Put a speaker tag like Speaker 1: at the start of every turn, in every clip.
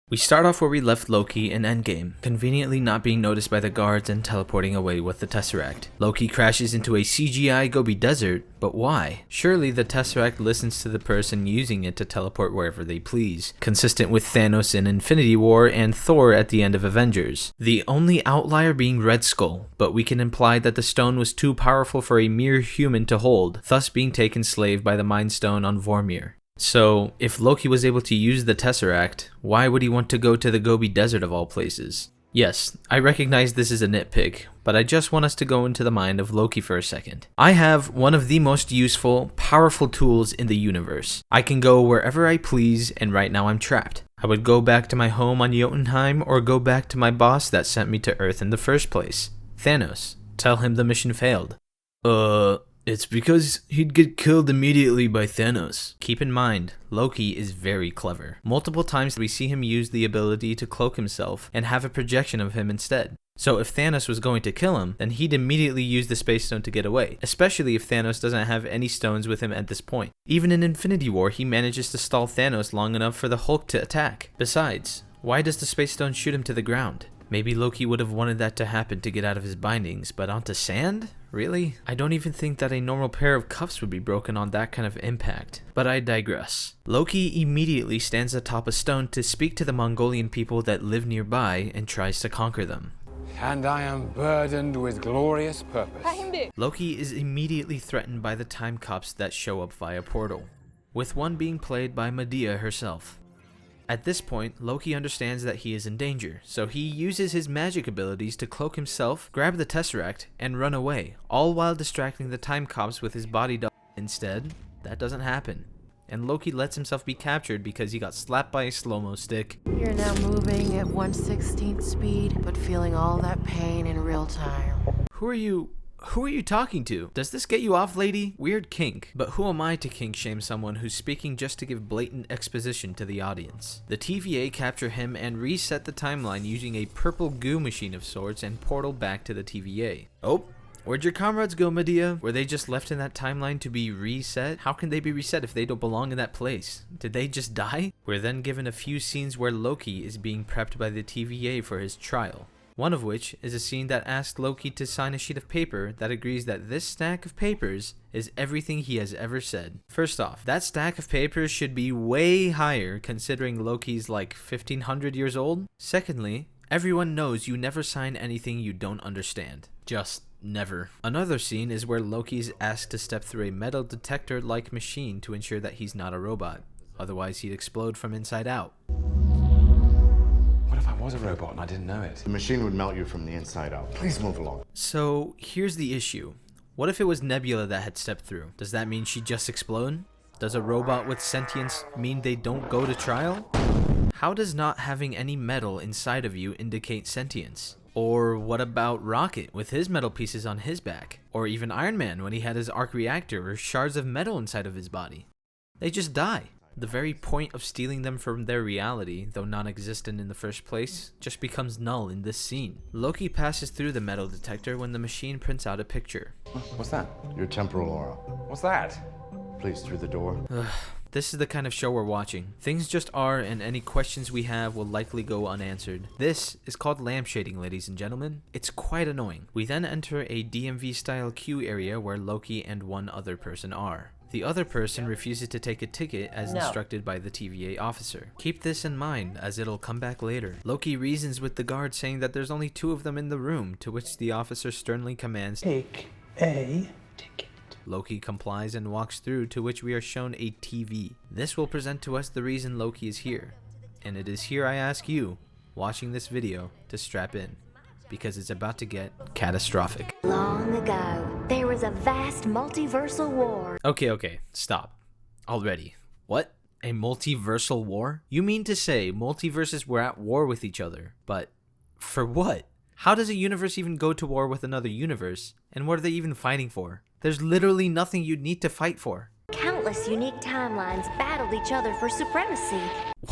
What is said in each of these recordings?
Speaker 1: We start off where we left Loki in Endgame, conveniently not being noticed by the guards and teleporting away with the Tesseract. Loki crashes into a CGI Gobi Desert, but why? Surely the Tesseract listens to the person using it to teleport wherever they please, consistent with Thanos in Infinity War and Thor at the end of Avengers. The only outlier being Red Skull, but we can imply that the stone was too powerful for a mere human to hold, thus being taken slave by the Mind Stone on Vormir. So, if Loki was able to use the Tesseract, why would he want to go to the Gobi Desert of all places? Yes, I recognize this is a nitpick, but I just want us to go into the mind of Loki for a second. I have one of the most useful, powerful tools in the universe. I can go wherever I please, and right now I'm trapped. I would go back to my home on Jotunheim or go back to my boss that sent me to Earth in the first place. Thanos. Tell him the mission failed. It's because he'd get killed immediately by Thanos. Keep in mind, Loki is very clever. Multiple times we see him use the ability to cloak himself and have a projection of him instead. So if Thanos was going to kill him, then he'd immediately use the Space Stone to get away, especially if Thanos doesn't have any stones with him at this point. Even in Infinity War, he manages to stall Thanos long enough for the Hulk to attack. Besides, why does the Space Stone shoot him to the ground? Maybe Loki would have wanted that to happen to get out of his bindings, but onto sand? Really? I don't even think that a normal pair of cuffs would be broken on that kind of impact. But I digress. Loki immediately stands atop a stone to speak to the Mongolian people that live nearby and tries to conquer them.
Speaker 2: And I am burdened with glorious purpose.
Speaker 1: Loki is immediately threatened by the time cops that show up via portal, with one being played by Medea herself. At this point, Loki understands that he is in danger, so he uses his magic abilities to cloak himself, grab the Tesseract, and run away, all while distracting the time cops with his body double. Instead, that doesn't happen, and Loki lets himself be captured because he got slapped by a slow-mo stick.
Speaker 3: You're now moving at 1/16th speed, but feeling all that pain in real time.
Speaker 1: Who are you talking to? Does this get you off, lady? Weird kink. But who am I to kink shame someone who's speaking just to give blatant exposition to the audience? The TVA capture him and reset the timeline using a purple goo machine of sorts and portal back to the TVA. Oh, where'd your comrades go, Medea? Were they just left in that timeline to be reset? How can they be reset if they don't belong in that place? Did they just die? We're then given a few scenes where Loki is being prepped by the TVA for his trial. One of which is a scene that asks Loki to sign a sheet of paper that agrees that this stack of papers is everything he has ever said. First off, that stack of papers should be way higher considering Loki's like 1500 years old. Secondly, everyone knows you never sign anything you don't understand. Just never. Another scene is where Loki is asked to step through a metal detector-like machine to ensure that he's not a robot. Otherwise he'd explode from inside out.
Speaker 2: What if I was a robot and I didn't know it?
Speaker 4: The machine would melt you from the inside out. Please move along.
Speaker 1: So, here's the issue. What if it was Nebula that had stepped through? Does that mean she'd just explode? Does a robot with sentience mean they don't go to trial? How does not having any metal inside of you indicate sentience? Or what about Rocket with his metal pieces on his back? Or even Iron Man when he had his arc reactor or shards of metal inside of his body? They just die. The very point of stealing them from their reality, though non-existent in the first place, just becomes null in this scene. Loki passes through the metal detector when the machine prints out a picture.
Speaker 2: What's that?
Speaker 4: Your temporal aura.
Speaker 2: What's that?
Speaker 4: Please, through the door.
Speaker 1: This is the kind of show we're watching. Things just are, and any questions we have will likely go unanswered. This is called lampshading, ladies and gentlemen. It's quite annoying. We then enter a DMV-style queue area where Loki and one other person are. The other person refuses to take a ticket as instructed by the TVA officer. Keep this in mind as it'll come back later. Loki reasons with the guard saying that there's only 2 of them in the room, to which the officer sternly commands,
Speaker 5: "Take a ticket."
Speaker 1: Loki complies and walks through, to which we are shown a TV. This will present to us the reason Loki is here. And it is here I ask you, watching this video, to strap in, because it's about to get catastrophic.
Speaker 6: Long ago, there was a vast multiversal war.
Speaker 1: Okay, stop. Already. What? A multiversal war? You mean to say multiverses were at war with each other, but for what? How does a universe even go to war with another universe, and what are they even fighting for? There's literally nothing you'd need to fight for.
Speaker 6: Countless countless unique timelines battled each other for supremacy.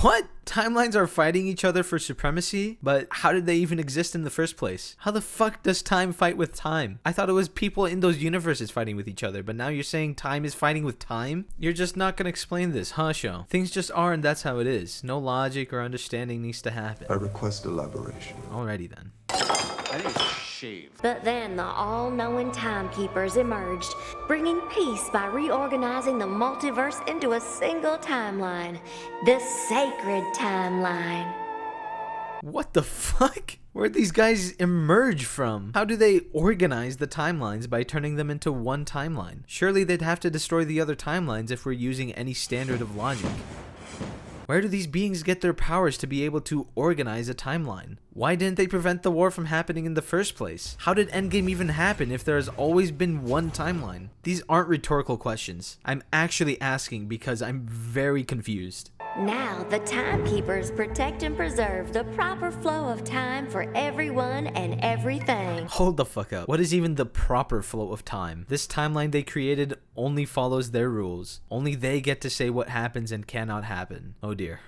Speaker 1: What? Timelines are fighting each other for supremacy? But how did they even exist in the first place? How the fuck does time fight with time? I thought it was people in those universes fighting with each other, but now you're saying time is fighting with time? You're just not gonna explain this, huh, show? Things just are and that's how it is. No logic or understanding needs to happen.
Speaker 7: I request elaboration.
Speaker 1: Alrighty then.
Speaker 2: I think it's shaved.
Speaker 6: But then the all-knowing Timekeepers emerged, bringing peace by reorganizing the multiverse into a single timeline, the sacred timeline.
Speaker 1: What the fuck? Where'd these guys emerge from? How do they organize the timelines by turning them into one timeline? Surely they'd have to destroy the other timelines if we're using any standard of logic. Where do these beings get their powers to be able to organize a timeline? Why didn't they prevent the war from happening in the first place? How did Endgame even happen if there has always been one timeline? These aren't rhetorical questions. I'm actually asking because I'm very confused.
Speaker 6: Now, the Timekeepers protect and preserve the proper flow of time for everyone and everything.
Speaker 1: Hold the fuck up. What is even the proper flow of time? This timeline they created only follows their rules. Only they get to say what happens and cannot happen. Oh dear.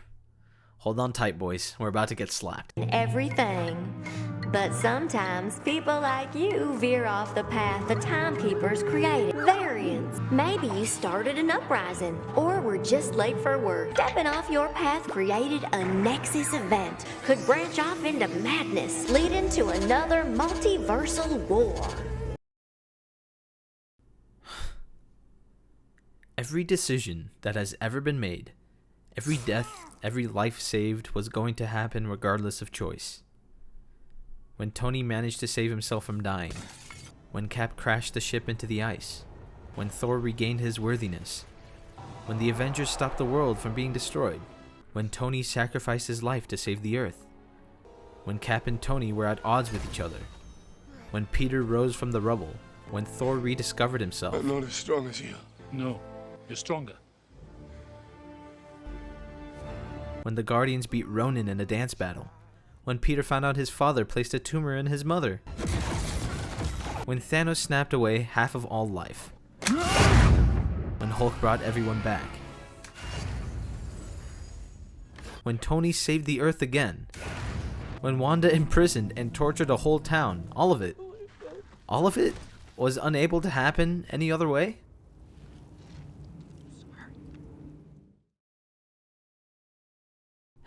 Speaker 1: Hold on tight, boys. We're about to get slapped.
Speaker 6: Everything. But sometimes people like you veer off the path the Timekeepers created. Variance. Maybe you started an uprising, or were just late for work. Stepping off your path created a Nexus event. Could branch off into madness, leading to another multiversal war.
Speaker 1: Every decision that has ever been made, every death, every life saved was going to happen regardless of choice. When Tony managed to save himself from dying, when Cap crashed the ship into the ice, when Thor regained his worthiness, when the Avengers stopped the world from being destroyed, when Tony sacrificed his life to save the Earth, when Cap and Tony were at odds with each other, when Peter rose from the rubble, when Thor rediscovered himself.
Speaker 2: I'm not as strong as you.
Speaker 8: No, you're stronger.
Speaker 1: When the Guardians beat Ronan in a dance battle, when Peter found out his father placed a tumor in his mother, when Thanos snapped away half of all life, when Hulk brought everyone back, when Tony saved the Earth again, when Wanda imprisoned and tortured a whole town, all of it was unable to happen any other way?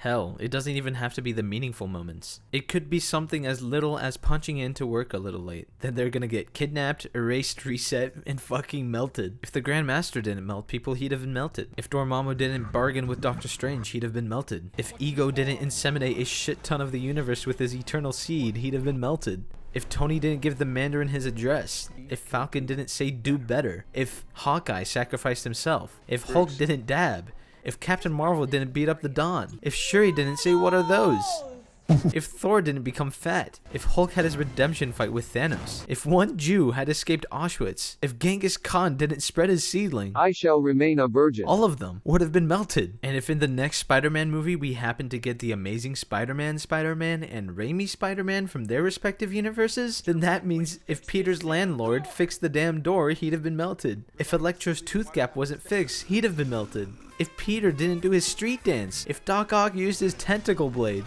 Speaker 1: Hell, it doesn't even have to be the meaningful moments. It could be something as little as punching in to work a little late. Then they're gonna get kidnapped, erased, reset, and fucking melted. If the Grand Master didn't melt people, he'd have been melted. If Dormammu didn't bargain with Doctor Strange, he'd have been melted. If Ego didn't inseminate a shit ton of the universe with his eternal seed, he'd have been melted. If Tony didn't give the Mandarin his address, if Falcon didn't say do better, if Hawkeye sacrificed himself, if Hulk didn't dab, if Captain Marvel didn't beat up the Dawn, if Shuri didn't say what are those, if Thor didn't become fat, if Hulk had his redemption fight with Thanos, if one Jew had escaped Auschwitz, if Genghis Khan didn't spread his seedling,
Speaker 9: I shall remain a virgin.
Speaker 1: all of them would have been melted. And if in the next Spider-Man movie we happen to get the Amazing Spider-Man and Raimi Spider-Man from their respective universes, then that means if Peter's landlord fixed the damn door, he'd have been melted. If Electro's tooth gap wasn't fixed, he'd have been melted. If Peter didn't do his street dance, if Doc Ock used his tentacle blade,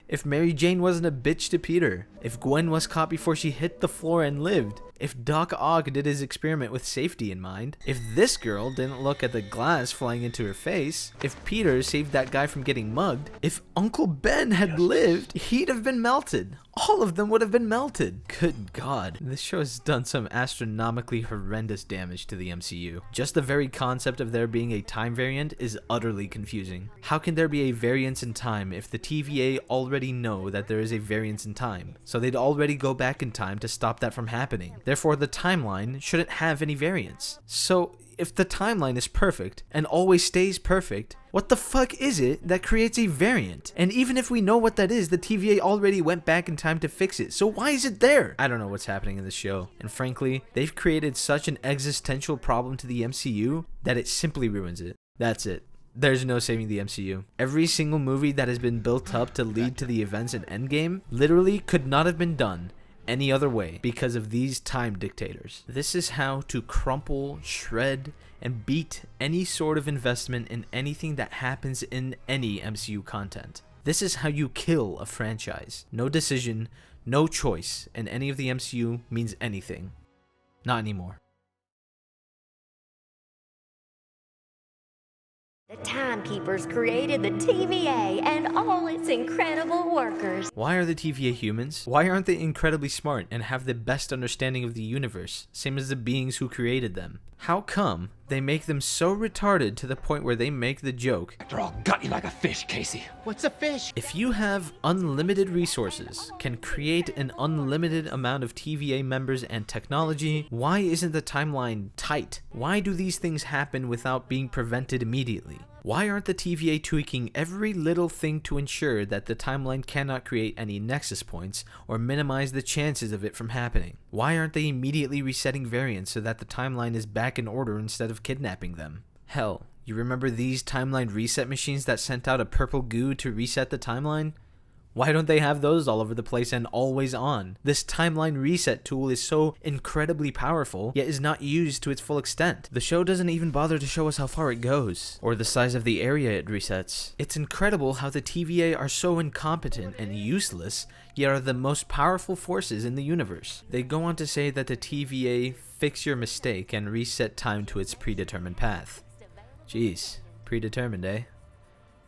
Speaker 1: if Mary Jane wasn't a bitch to Peter, if Gwen was caught before she hit the floor and lived, if Doc Ock did his experiment with safety in mind, if this girl didn't look at the glass flying into her face, if Peter saved that guy from getting mugged, if Uncle Ben had lived, he'd have been melted. All of them would have been melted. Good God. This show has done some astronomically horrendous damage to the MCU. Just the very concept of there being a time variant is utterly confusing. How can there be a variance in time if the TVA already know that there is a variance in time? So they'd already go back in time to stop that from happening. Therefore, the timeline shouldn't have any variance. So if the timeline is perfect and always stays perfect, what the fuck is it that creates a variant? And even if we know what that is, the TVA already went back in time to fix it. So why is it there? I don't know what's happening in this show. And frankly, they've created such an existential problem to the MCU that it simply ruins it. That's it. There's no saving the MCU. Every single movie that has been built up to lead to the events in Endgame literally could not have been done any other way because of these time dictators. This is how to crumple, shred, and beat any sort of investment in anything that happens in any MCU content. This is how you kill a franchise. No decision, no choice in any of the MCU means anything. Not anymore.
Speaker 6: The Timekeepers created the TVA and all its incredible workers.
Speaker 1: Why are the TVA humans? Why aren't they incredibly smart and have the best understanding of the universe, same as the beings who created them? How come they make them so retarded to the point where they make the joke,
Speaker 2: After all, got you like a fish, Casey.
Speaker 5: What's a fish?
Speaker 1: if you have unlimited resources, can create an unlimited amount of TVA members and technology, why isn't the timeline tight? Why do these things happen without being prevented immediately? Why aren't the TVA tweaking every little thing to ensure that the timeline cannot create any Nexus Points or minimize the chances of it from happening? Why aren't they immediately resetting variants so that the timeline is back in order instead of kidnapping them? Hell, you remember these timeline reset machines that sent out a purple goo to reset the timeline? Why don't they have those all over the place and always on? This timeline reset tool is so incredibly powerful, yet is not used to its full extent. The show doesn't even bother to show us how far it goes, or the size of the area it resets. It's incredible how the TVA are so incompetent and useless, yet are the most powerful forces in the universe. They go on to say that the TVA fix your mistake and reset time to its predetermined path. Jeez, predetermined, eh?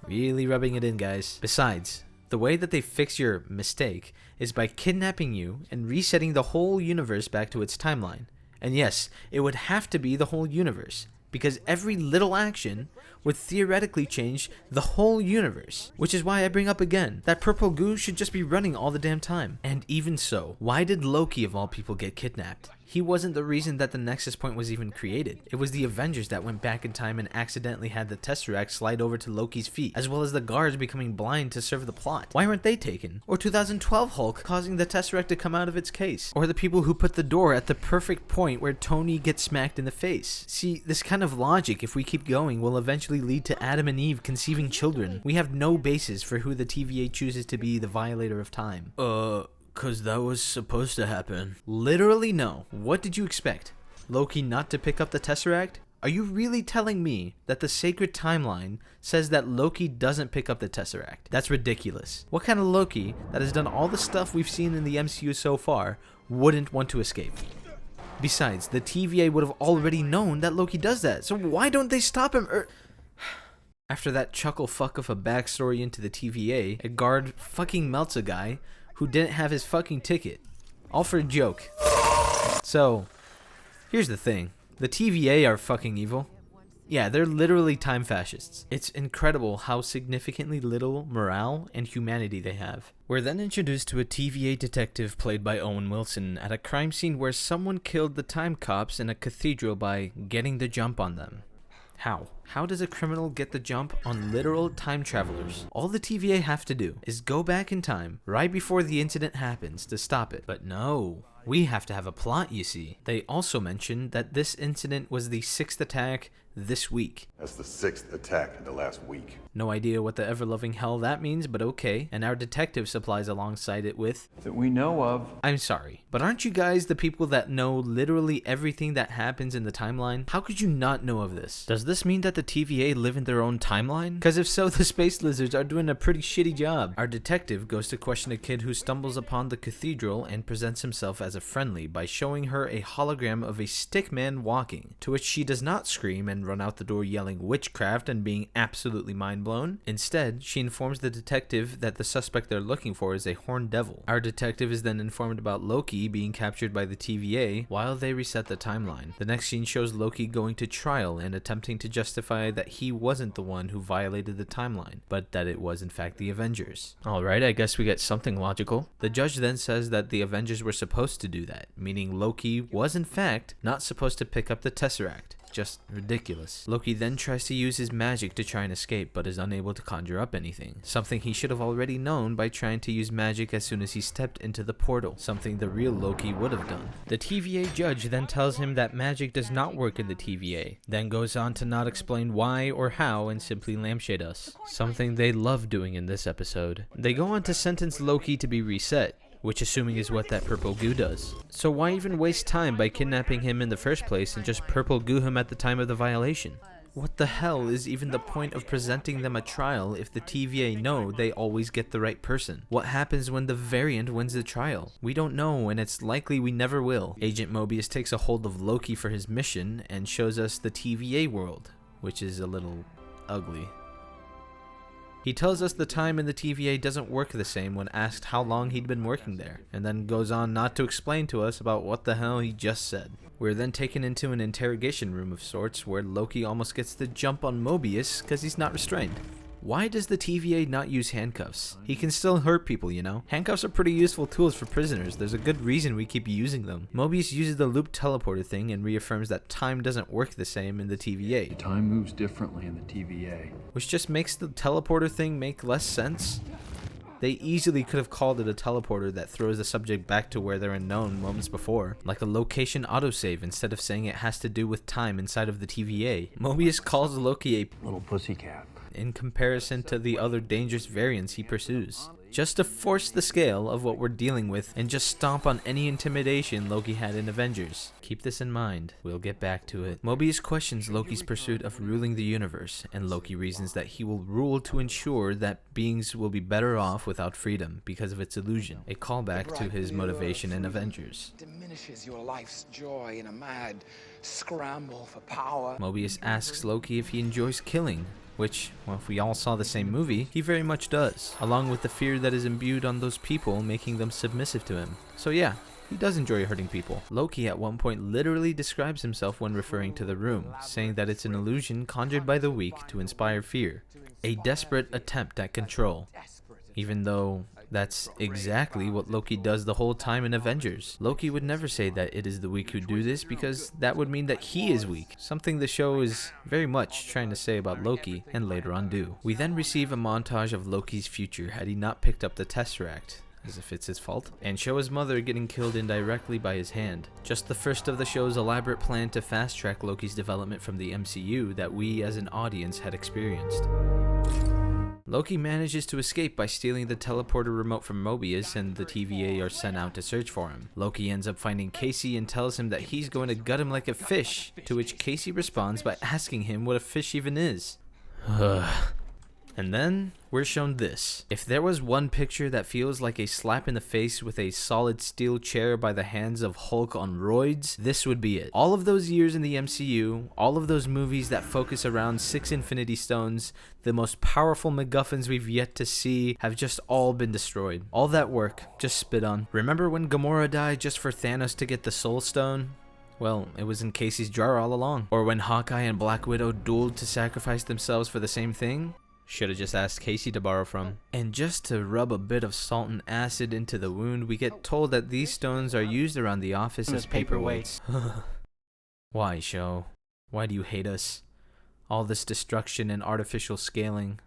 Speaker 1: Really rubbing it in, guys. Besides, the way that they fix your mistake is by kidnapping you and resetting the whole universe back to its timeline. And yes, it would have to be the whole universe, because every little action would theoretically change the whole universe. Which is why I bring up again, that purple goo should just be running all the damn time. And even so, why did Loki of all people get kidnapped? He wasn't the reason that the Nexus Point was even created. It was the Avengers that went back in time and accidentally had the Tesseract slide over to Loki's feet, as well as the guards becoming blind to serve the plot. Why weren't they taken? Or 2012 Hulk causing the Tesseract to come out of its case? Or the people who put the door at the perfect point where Tony gets smacked in the face? See, this kind of logic, if we keep going, will eventually lead to Adam and Eve conceiving children. We have no basis for who the TVA chooses to be the violator of time. Cause that was supposed to happen. Literally no. What did you expect? Loki not to pick up the Tesseract? Are you really telling me that the sacred timeline says that Loki doesn't pick up the Tesseract? That's ridiculous. What kind of Loki that has done all the stuff we've seen in the MCU so far wouldn't want to escape? Besides, the TVA would have already known that Loki does that, so why don't they stop him? After that chuckle fuck of a backstory into the TVA, a guard fucking melts a guy who didn't have his fucking ticket. All for a joke. So, here's the thing. The TVA are fucking evil. Yeah, they're literally time fascists. It's incredible how significantly little morale and humanity they have. We're then introduced to a TVA detective played by Owen Wilson at a crime scene where someone killed the time cops in a cathedral by getting the jump on them. How? How does a criminal get the jump on literal time travelers? All the TVA have to do is go back in time right before the incident happens to stop it. But no, we have to have a plot, you see. They also mentioned that this incident was the 6th attack this week.
Speaker 7: That's the 6th attack in the last week.
Speaker 1: No idea what the ever-loving hell that means, but okay. And our detective supplies alongside it with...
Speaker 8: that we know of.
Speaker 1: I'm sorry, but aren't you guys the people that know literally everything that happens in the timeline? How could you not know of this? Does this mean that the TVA live in their own timeline? Because if so, the space lizards are doing a pretty shitty job. Our detective goes to question a kid who stumbles upon the cathedral and presents himself as a friendly by showing her a hologram of a stick man walking, to which she does not scream and run out the door yelling witchcraft and being absolutely mind-blown. Instead, she informs the detective that the suspect they're looking for is a horned devil. Our detective is then informed about Loki being captured by the TVA while they reset the timeline. The next scene shows Loki going to trial and attempting to justify that he wasn't the one who violated the timeline, but that it was in fact the Avengers. Alright, I guess we get something logical. The judge then says that the Avengers were supposed to do that, meaning Loki was in fact not supposed to pick up the Tesseract. Just ridiculous. Loki then tries to use his magic to try and escape, but is unable to conjure up anything. Something he should have already known by trying to use magic as soon as he stepped into the portal. Something the real Loki would have done. The TVA judge then tells him that magic does not work in the TVA, then goes on to not explain why or how and simply lampshade us. Something they love doing in this episode. They go on to sentence Loki to be reset, which assuming is what that purple goo does. So why even waste time by kidnapping him in the first place and just purple goo him at the time of the violation? What the hell is even the point of presenting them a trial if the TVA know they always get the right person? What happens when the variant wins the trial? We don't know, and it's likely we never will. Agent Mobius takes a hold of Loki for his mission and shows us the TVA world, which is a little ugly. He tells us the time in the TVA doesn't work the same when asked how long he'd been working there, and then goes on not to explain to us about what the hell he just said. We're then taken into an interrogation room of sorts where Loki almost gets the jump on Mobius because he's not restrained. Why does the TVA not use handcuffs? He can still hurt people, you know? Handcuffs are pretty useful tools for prisoners. There's a good reason we keep using them. Mobius uses the loop teleporter thing and reaffirms that time doesn't work the same in the TVA.
Speaker 8: Time moves differently in the TVA.
Speaker 1: Which just makes the teleporter thing make less sense. They easily could have called it a teleporter that throws the subject back to where they're unknown moments before, like a location autosave, instead of saying it has to do with time inside of the TVA. Mobius calls Loki a
Speaker 8: Little pussycat.
Speaker 1: in comparison to the other dangerous variants he pursues, just to force the scale of what we're dealing with and just stomp on any intimidation Loki had in Avengers. Keep this in mind, we'll get back to it. Mobius questions Loki's pursuit of ruling the universe, and Loki reasons that he will rule to ensure that beings will be better off without freedom because of its illusion, a callback to his motivation in Avengers.
Speaker 2: Diminishes your life's joy in a mad scramble for power.
Speaker 1: Mobius asks Loki if he enjoys killing, which, well, if we all saw the same movie, he very much does, along with the fear that is imbued on those people, making them submissive to him. So yeah, he does enjoy hurting people. Loki at one point literally describes himself when referring to the room, saying that it's an illusion conjured by the weak to inspire fear, a desperate attempt at control, even though that's exactly what Loki does the whole time in Avengers. Loki would never say that it is the weak who do this because that would mean that he is weak, something the show is very much trying to say about Loki and later on do. We then receive a montage of Loki's future had he not picked up the Tesseract, as if it's his fault, and show his mother getting killed indirectly by his hand. Just the first of the show's elaborate plan to fast-track Loki's development from the MCU that we as an audience had experienced. Loki manages to escape by stealing the teleporter remote from Mobius, and the TVA are sent out to search for him. Loki ends up finding Casey and tells him that he's going to gut him like a fish, to which Casey responds by asking him what a fish even is. And then we're shown this. If there was one picture that feels like a slap in the face with a solid steel chair by the hands of Hulk on roids, this would be it. All of those years in the MCU, all of those movies that focus around 6 Infinity Stones, the most powerful MacGuffins we've yet to see, have just all been destroyed. All that work, just spit on. Remember when Gamora died just for Thanos to get the Soul Stone? Well, it was in Casey's jar all along. Or when Hawkeye and Black Widow dueled to sacrifice themselves for the same thing? Should have just asked Casey to borrow from. And just to rub a bit of salt and acid into the wound, we get told that these stones are used around the office as paperweights. Why, show? Why do you hate us? All this destruction and artificial scaling.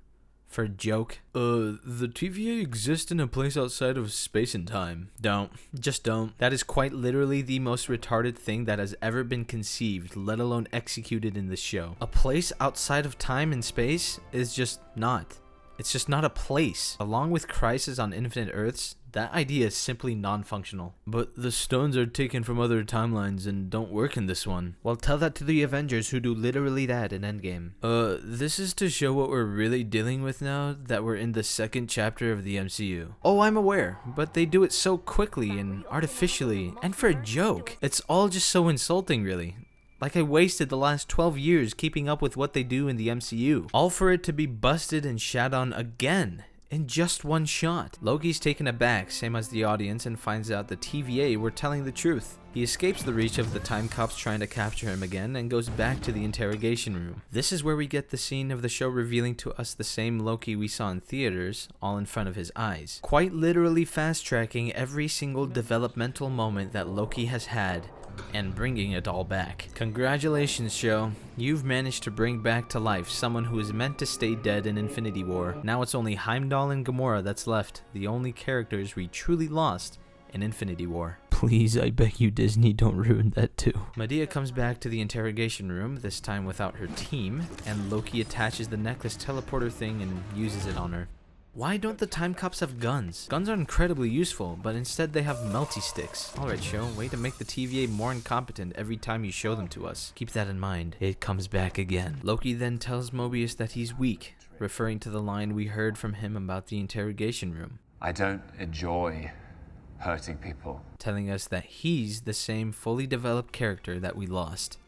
Speaker 1: For a joke? The TVA exists in a place outside of space and time. Don't. Just don't. That is quite literally the most retarded thing that has ever been conceived, let alone executed in this show. A place outside of time and space is just not. It's just not a place. Along with Crisis on Infinite Earths, that idea is simply non-functional. But the stones are taken from other timelines and don't work in this one. Well, tell that to the Avengers who do literally that in Endgame. This is to show what we're really dealing with now that we're in the second chapter of the MCU. Oh, I'm aware, but they do it so quickly and artificially, and for a joke. It's all just so insulting, really. Like I wasted the last 12 years keeping up with what they do in the MCU. All for it to be busted and shat on again. In just one shot. Loki's taken aback, same as the audience, and finds out the TVA were telling the truth. He escapes the reach of the time cops trying to capture him again and goes back to the interrogation room. This is where we get the scene of the show revealing to us the same Loki we saw in theaters, all in front of his eyes. Quite literally fast-tracking every single developmental moment that Loki has had and bringing it all back. Congratulations, show. You've managed to bring back to life someone who is meant to stay dead in Infinity War. Now it's only Heimdall and Gamora that's left, the only characters we truly lost in Infinity War. Please, I beg you, Disney, don't ruin that too. Medea comes back to the interrogation room, this time without her team, and Loki attaches the necklace teleporter thing and uses it on her. Why don't the time cops have guns? Guns are incredibly useful, but instead they have melty sticks. Alright show, way to make the TVA more incompetent every time you show them to us. Keep that in mind. It comes back again. Loki then tells Mobius that he's weak, referring to the line we heard from him about the interrogation room.
Speaker 9: I don't enjoy hurting people.
Speaker 1: Telling us that he's the same fully developed character that we lost.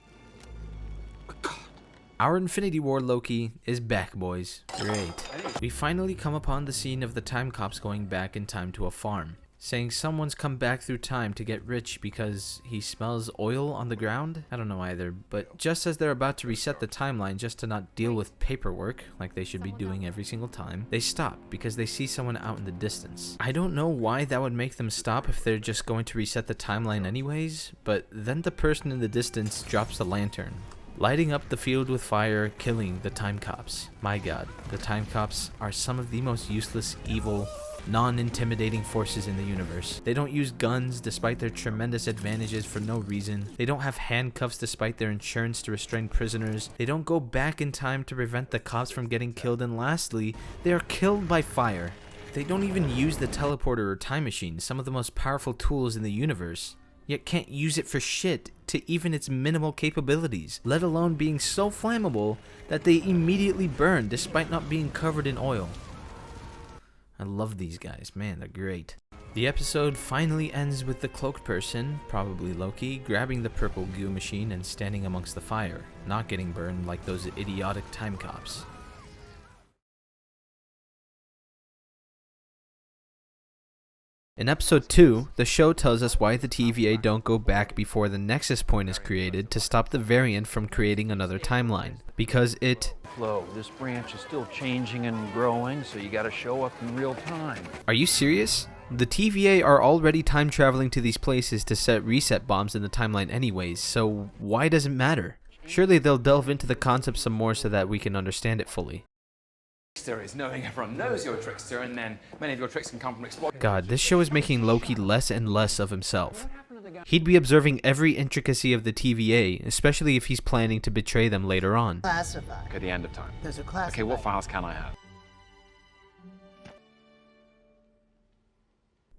Speaker 1: Our Infinity War Loki is back, boys. Great. We finally come upon the scene of the time cops going back in time to a farm, saying someone's come back through time to get rich because he smells oil on the ground? I don't know either, but just as they're about to reset the timeline just to not deal with paperwork, like they should be doing every single time, they stop because they see someone out in the distance. I don't know why that would make them stop if they're just going to reset the timeline anyways, but then the person in the distance drops the lantern, lighting up the field with fire, killing the time cops. My god, the time cops are some of the most useless, evil, non-intimidating forces in the universe. They don't use guns despite their tremendous advantages for no reason. They don't have handcuffs despite their insurance to restrain prisoners. They don't go back in time to prevent the cops from getting killed, and lastly, they are killed by fire. They don't even use the teleporter or time machine, some of the most powerful tools in the universe, yet can't use it for shit to even its minimal capabilities, let alone being so flammable that they immediately burn despite not being covered in oil. I love these guys, man, they're great. The episode finally ends with the cloaked person, probably Loki, grabbing the purple goo machine and standing amongst the fire, not getting burned like those idiotic time cops. In episode 2, the show tells us why the TVA don't go back before the Nexus Point is created to stop the variant from creating another timeline. Because it...
Speaker 8: Flow. This branch is still changing and growing, so you gotta show up in real time.
Speaker 1: Are you serious? The TVA are already time traveling to these places to set reset bombs in the timeline anyways, so why does it matter? Surely they'll delve into the concept some more so that we can understand it fully.
Speaker 2: Trickster is knowing everyone knows you're a trickster, and then many of your tricks can come from exploiting.
Speaker 1: God, this show is making Loki less and less of himself. He'd be observing every intricacy of the TVA, especially if he's planning to betray them later on.
Speaker 10: Classified.
Speaker 9: Okay, the end of time.
Speaker 10: Those are classified.
Speaker 9: Okay, what files can I have?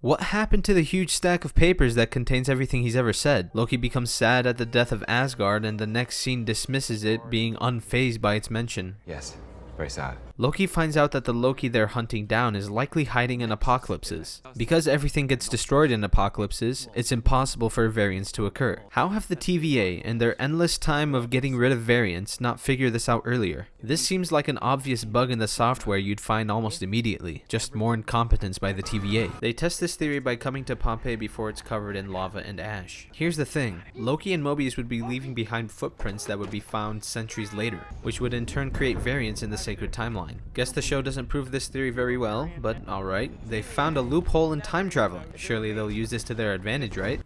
Speaker 1: What happened to the huge stack of papers that contains everything he's ever said? Loki becomes sad at the death of Asgard, and the next scene dismisses it, being unfazed by its mention.
Speaker 9: Yes, very sad.
Speaker 1: Loki finds out that the Loki they're hunting down is likely hiding in apocalypses. Because everything gets destroyed in apocalypses, it's impossible for variants to occur. How have the TVA, in their endless time of getting rid of variants, not figured this out earlier? This seems like an obvious bug in the software you'd find almost immediately, just more incompetence by the TVA. They test this theory by coming to Pompeii before it's covered in lava and ash. Here's the thing, Loki and Mobius would be leaving behind footprints that would be found centuries later, which would in turn create variants in the sacred timeline. Guess the show doesn't prove this theory very well, but alright. They found a loophole in time traveling. Surely they'll use this to their advantage, right?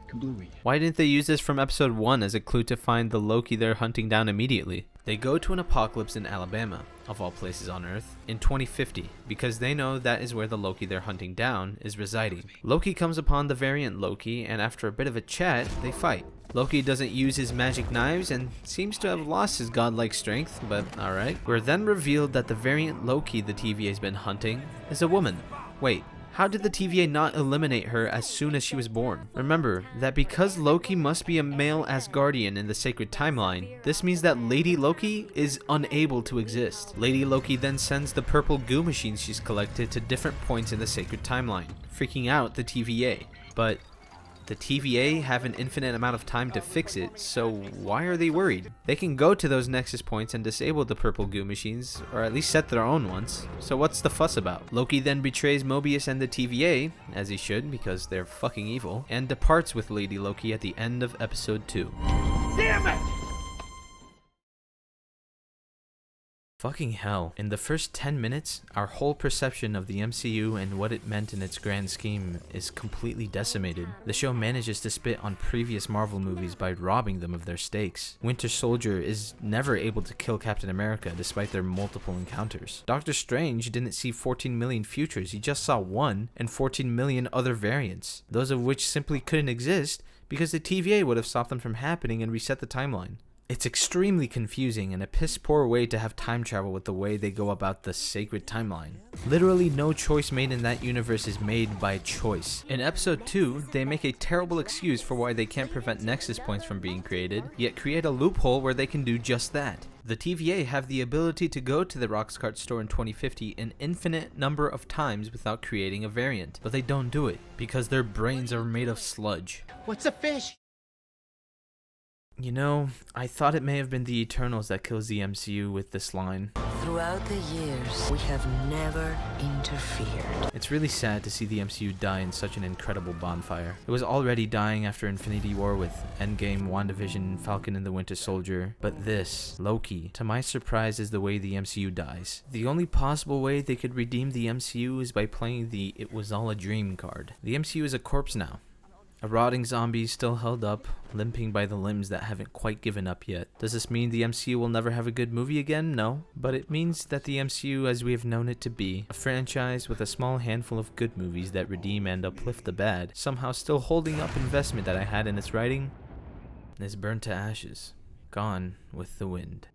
Speaker 8: Kablooey.
Speaker 1: Why didn't they use this from episode 1 as a clue to find the Loki they're hunting down immediately? They go to an apocalypse in Alabama, of all places on Earth, in 2050, because they know that is where the Loki they're hunting down is residing. Loki comes upon the variant Loki, and after a bit of a chat, they fight. Loki doesn't use his magic knives and seems to have lost his godlike strength, but alright. We're then revealed that the variant Loki the TVA's been hunting is a woman. Wait, how did the TVA not eliminate her as soon as she was born? Remember that because Loki must be a male Asgardian in the sacred timeline, this means that Lady Loki is unable to exist. Lady Loki then sends the purple goo machines she's collected to different points in the sacred timeline, freaking out the TVA. But the TVA have an infinite amount of time to fix it, so why are they worried? They can go to those Nexus Points and disable the purple goo machines, or at least set their own ones, so what's the fuss about? Loki then betrays Mobius and the TVA, as he should because they're fucking evil, and departs with Lady Loki at the end of episode 2.
Speaker 2: Damn it!
Speaker 1: Fucking hell. In the first 10 minutes, our whole perception of the MCU and what it meant in its grand scheme is completely decimated. The show manages to spit on previous Marvel movies by robbing them of their stakes. Winter Soldier is never able to kill Captain America despite their multiple encounters. Doctor Strange didn't see 14 million futures, he just saw one and 14 million other variants, those of which simply couldn't exist because the TVA would have stopped them from happening and reset the timeline. It's extremely confusing and a piss poor way to have time travel with the way they go about the sacred timeline. Literally no choice made in that universe is made by choice. In episode 2, they make a terrible excuse for why they can't prevent Nexus Points from being created, yet create a loophole where they can do just that. The TVA have the ability to go to the Roxcart store in 2050 an infinite number of times without creating a variant, but they don't do it because their brains are made of sludge.
Speaker 5: What's a fish?
Speaker 1: You know, I thought it may have been the Eternals that kills the MCU with this line.
Speaker 3: Throughout the years, we have never interfered.
Speaker 1: It's really sad to see the MCU die in such an incredible bonfire. It was already dying after Infinity War with Endgame, WandaVision, Falcon and the Winter Soldier, but this, Loki, to my surprise is the way the MCU dies. The only possible way they could redeem the MCU is by playing the "it was all a dream" card. The MCU is a corpse now. A rotting zombie still held up, limping by the limbs that haven't quite given up yet. Does this mean the MCU will never have a good movie again? No. But it means that the MCU as we have known it to be, a franchise with a small handful of good movies that redeem and uplift the bad, somehow still holding up investment that I had in its writing, is burnt to ashes, gone with the wind.